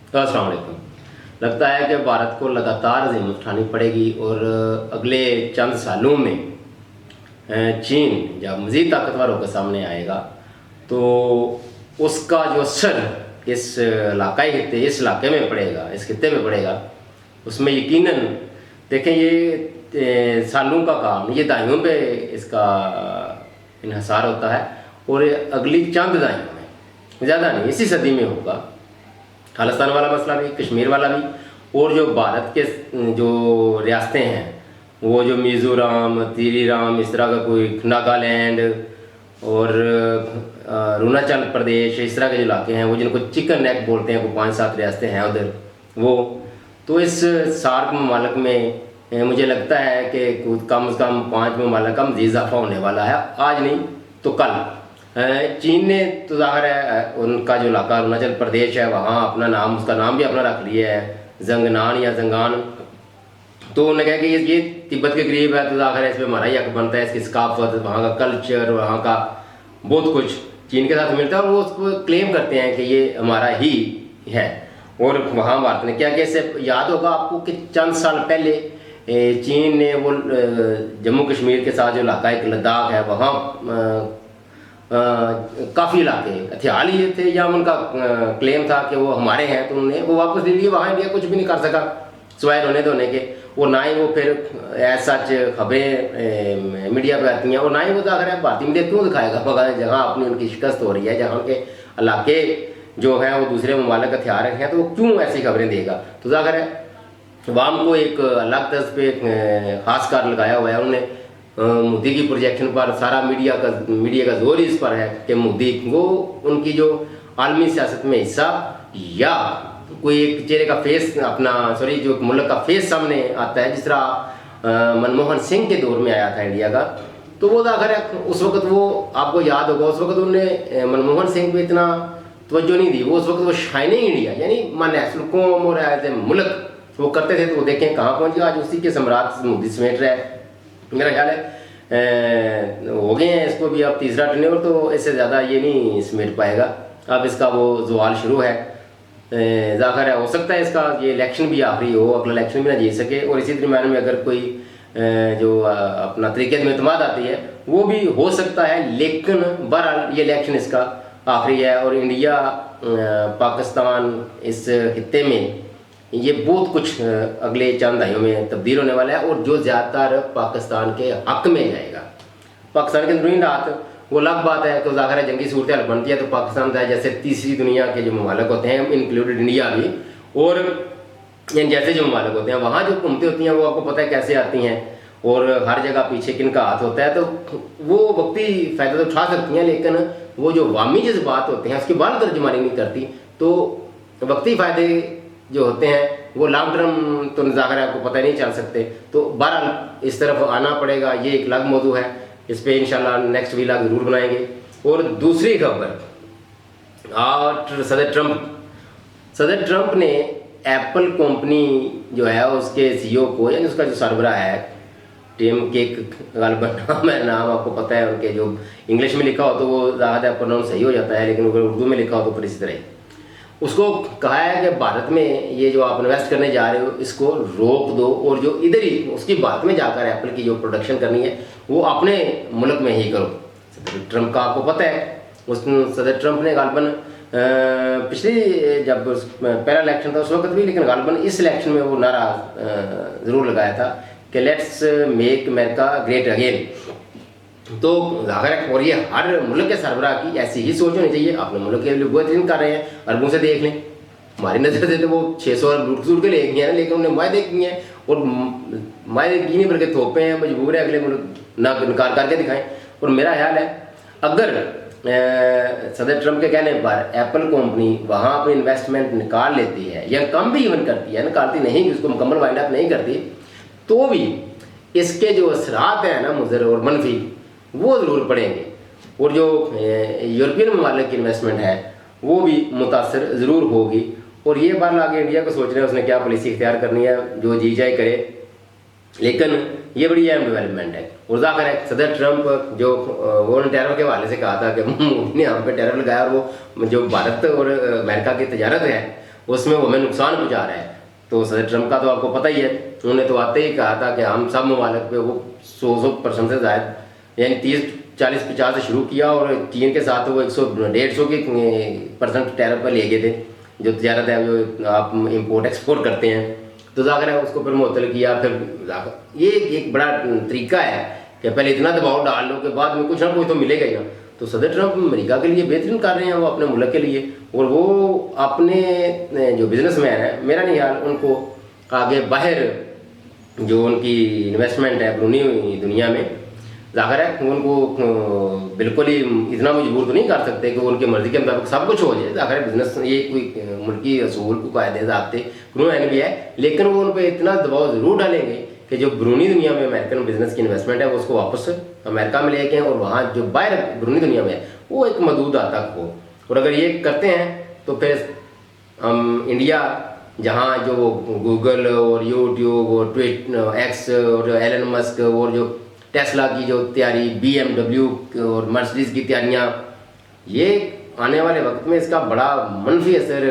अस्सलाम वालेकुम। लगता है कि भारत को लगातार ज़िम्मत उठानी पड़ेगी और अगले चंद सालों में चीन जब मज़ीद ताकतवर होकर सामने आएगा तो उसका जो असर इस इलाकाई खित्ते इस इलाके में पड़ेगा, इस खित्ते में पड़ेगा, उसमें यकीनन देखें ये सालों का काम, ये दहाइयों पे इसका इन्हिसार होता है और अगली चंद दहाइयों में, ज़्यादा नहीं, इसी सदी में होगा। खालिस्तान वाला मसला भी, कश्मीर वाला भी, और जो भारत के जो रियासतें हैं वो जो मिज़ोरम, तिरीराम, इस तरह का कोई नागालैंड और अरुणाचल प्रदेश, इस तरह के जो इलाके हैं वो जिनको चिकन नेक बोलते हैं, वो 5-7 रियासतें हैं उधर वो, तो इस सार्क ममालिक में मुझे लगता है कि कम से कम 5 ममालिक का मज़ीद इजाफा होने वाला है, आज नहीं तो कल। चीन ने तो ज़ाहिर है उनका जो इलाका अरुणाचल प्रदेश है वहाँ अपना नाम, उसका नाम भी अपना रख लिया है, जंगनान या जंगान। तो उन्होंने कहा कि ये तिब्बत के करीब है तो ज़ाहिर है इस पर हमारा ही हक बनता है, इसकी सकाफत, वहाँ का कल्चर, वहाँ का बहुत कुछ चीन के साथ मिलता है और वो उसको क्लेम करते हैं कि ये हमारा ही है। और वहाँ भारत ने क्या, कैसे याद होगा आपको कि चंद साल पहले चीन ने वो जम्मू कश्मीर के साथ जो इलाका एक लद्दाख है वहाँ काफ़ी इलाके हथियार लिए थे या उनका क्लेम था कि वो हमारे हैं, तो उन्होंने वो वापस ले लिए। वहाँ इंडिया कुछ भी नहीं कर सका सिवाय रोने धोने के, और ना ही वो फिर ऐसा खबरें मीडिया पे आती हैं, और ना ही वो जाकर है भारतीय मीडिया क्यों दिखाएगा मगर जहाँ अपनी उनकी शिकस्त हो रही है, जहाँ उनके इलाके जो हैं वो दूसरे ममालिक हथियार हैं, तो वो क्यों ऐसी खबरें देगा। तो जाकर है वाम को एक अलग तर्ज पे खास कर लगाया हुआ है उन्होंने। मोदी की प्रोजेक्शन पर सारा मीडिया का जोर इस पर है कि मोदी वो उनकी जो आलमी सियासत में हिस्सा या कोई एक चेहरे का फेस अपना जो मुल्क का फेस सामने आता है, जिस तरह मनमोहन सिंह के दौर में आया था इंडिया का, तो वो आखिर उस वक्त वो आपको याद होगा उस वक्त उन्होंने मनमोहन सिंह को इतना तवज्जो नहीं दी। वो उस वक्त वो शाइनिंग इंडिया यानी नेशनल कौम और एज ए मुल्क वो करते थे, तो वो देखें कहाँ पहुँच गया, आज उसी के सम्राट मोदी समेट रहा है। मेरा ख्याल है हो गए हैं इसको भी अब तीसरा टर्नओवर, तो इससे ज़्यादा ये नहीं समेट पाएगा। अब इसका वो सवाल शुरू है, ज़ाहिर है हो सकता है इसका ये इलेक्शन भी आखिरी हो, अगला इलेक्शन भी ना जीत सके, और इसी दरम्यान में अगर कोई जो अपना तरीके में इतमाद आती है वो भी हो सकता है, लेकिन बहरहाल ये इलेक्शन इसका आखिरी है। और इंडिया पाकिस्तान इस खित्ते में ये बहुत कुछ अगले चंद दहाइयों में तब्दील होने वाला है, और जो ज़्यादातर पाकिस्तान के हक में जाएगा। पाकिस्तान के अंदरूनी राहत वो अलग बात है, तो ज़ाहिर है जंगी सूरत हाल बनती है तो पाकिस्तान का जैसे तीसरी दुनिया के जो ममालिक होते हैं इंक्लूडेड इंडिया भी, और जैसे जो ममालिक होते हैं वहाँ जो हुकूमतें होती हैं वो आपको पता है कैसे आती हैं और हर जगह पीछे किनका हाथ होता है, तो वो वक्ती फ़ायदा तो उठा सकती हैं, लेकिन वो जो वामी जज्बात होते हैं उसकी बाल तर्जुमानी नहीं करती। तो वक्ती फ़ायदे जो होते हैं वो लॉन्ग टर्म तो ज़ाहिर है आपको पता नहीं चल सकते। तो बहरहाल इस तरफ आना पड़ेगा, ये एक अलग मौजू है, इस पर इंशाल्लाह नेक्स्ट वीलॉग ज़रूर बनाएंगे। और दूसरी खबर, और सदर ट्रंप ने एप्पल कंपनी जो है उसके सीईओ को, यानी उसका जो सरबराह है टिम कुक, गलबन नाम है, नाम आपको पता है उनके, जो इंग्लिश में लिखा हो तो वो ज़्यादा प्रोनाउंस सही हो जाता है, लेकिन अगर उर्दू में लिखा हो तो फिर इसी तरह उसको कहा है कि भारत में ये जो आप इन्वेस्ट करने जा रहे हो इसको रोक दो, और जो इधर ही उसकी भारत में जाकर एप्पल की जो प्रोडक्शन करनी है वो अपने मुल्क में ही करो। सदर ट्रंप का आपको पता है, उस सदर ट्रंप ने गालबन पिछली जब पहला इलेक्शन था उस वक्त भी, लेकिन गालबन इस इलेक्शन में वो नारा ज़रूर लगाया था कि let's make America great again. तो जाहिर है, और ये हर मुल्क के सरबराह की ऐसी ही सोच होनी चाहिए। अपने मुल्क के लिए बेहतरीन कर रहे हैं, अरबों से देख लें, हमारी नज़र से तो वो 600 अरब लूट के ले गए हैं, लेकिन उन्हें मायदे किए हैं, और मायदे की नहीं बल्कि थोपे हैं, मजबूर है अगले मुल्क ना इनकार करके दिखाएं। और मेरा ख्याल है अगर सदर ट्रंप के कहने पर एप्पल कंपनी वहाँ अपनी इन्वेस्टमेंट निकाल लेती है या कम भी इवन करती है, निकालती नहीं, उसको मुकम्मल वाइंड अप नहीं करती, तो भी इसके जो असरात हैं ना मुज़र और मनफी वो ज़रूर पड़ेंगे, और जो यूरोपियन ममालिक की इन्वेस्टमेंट है वो भी मुतासर ज़रूर होगी। और ये बार लाके इंडिया को सोच रहे हैं उसने क्या पॉलिसी इख्तियार करनी है, जो जी जाए करे, लेकिन ये बड़ी अहम डेवलपमेंट है। और ज़ाहिर है सदर ट्रंप जो उन्होंने टैरिफ के हवाले से कहा था कि मोदी ने हम पे टैरिफ लगाया, और वो जो भारत और अमेरिका की तजारत है उसमें वो हमें नुकसान पहुँचा रहा है। तो सदर ट्रम्प का तो आपको पता ही है, उन्होंने तो आते ही कहा था कि हम सब ममालिक पे वो 100% से ज़ायद, यानी 30-40-50 से शुरू किया, और चीन के साथ वो 100-150 की % टैरिफ पर ले गए थे, जो तजारत है जो आप इंपोर्ट एक्सपोर्ट करते हैं। तो जाकर है उसको फिर मुअत्तल किया। फिर ये एक बड़ा तरीका है कि पहले इतना दबाव डाल लो कि बाद में कुछ ना कुछ तो मिलेगा ही ना। तो सदर ट्रम्प अमेरिका के लिए बेहतरीन कर रहे हैं, वो अपने मुल्क के लिए, और वो अपने जो बिजनेसमैन है, मेरा नहीं यार, उनको आगे बाहर जो उनकी इन्वेस्टमेंट है बैरूनी दुनिया में, जाहिर है उनको बिल्कुल ही इतना मजबूर तो नहीं कर सकते कि वो उनकी मर्जी के मुताबिक सब कुछ हो जाए। जाहिर है बिजनेस ये कोई मुल्की असूल को कायदे ज़ाब्ते कानून भी है, लेकिन वो उन पर इतना दबाव ज़रूर डालेंगे कि जो बैरूनी दुनिया में अमेरिकन बिजनेस की इन्वेस्टमेंट है वो उसको वापस अमेरिका में लेके, और वहाँ जो बाहर बैरूनी दुनिया में है वो एक महदूद हद तक हो। और अगर ये करते हैं तो फिर हम इंडिया, जहाँ जो गूगल और यूट्यूब और एक्स और एलन मस्क और जो टेस्ला की जो तैयारी, BMW और मर्सिडीज़ की तैयारियाँ, ये आने वाले वक्त में इसका बड़ा मनफी असर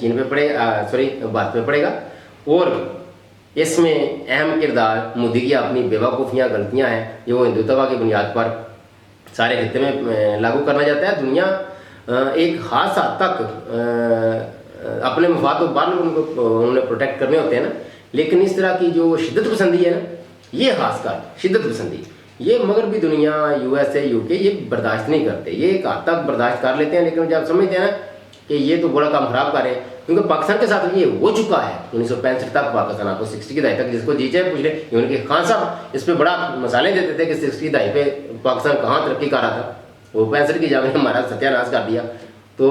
चीन पे भारत पे पड़ेगा। और इसमें अहम किरदार मोदी की अपनी बेवकूफ़ियाँ, गलतियाँ हैं जो वो हिंदुत्व की बुनियाद पर सारे खित्ते में लागू करना चाहता है। दुनिया एक खास हद तक अपने मफाद को बाहर उन्होंने प्रोटेक्ट करने होते हैं ना, लेकिन इस तरह की जो शिद्दत पसंदी है ना, ये खासकर शिद्दत पसंदी, ये मगरबी दुनिया, USA UK ये बर्दाश्त नहीं करते। ये एक हद तक बर्दाश्त कर लेते हैं, लेकिन जब समझते हैं ना कि ये तो बड़ा काम खराब कर रहे हैं, क्योंकि पाकिस्तान के साथ ये हो चुका है 1965 तक, पाकिस्तान आपको 60 की दहाई तक, जिसको जी चाहे पूछ ले, उनके खान साहब इस पर बड़ा मसाले देते थे कि 60 की दहाई पे पाकिस्तान कहाँ तरक्की कर रहा था, वो 65 की जंग ने हमारा सत्यानाश कर दिया। तो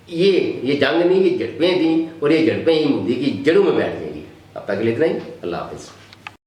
ये जंग नहीं, ये झड़पें थी, और ये झड़पें ही मोदी की जड़ों में बैठ जाएंगी। अब तक के लिए इतना ही, अल्लाह हाफिज़।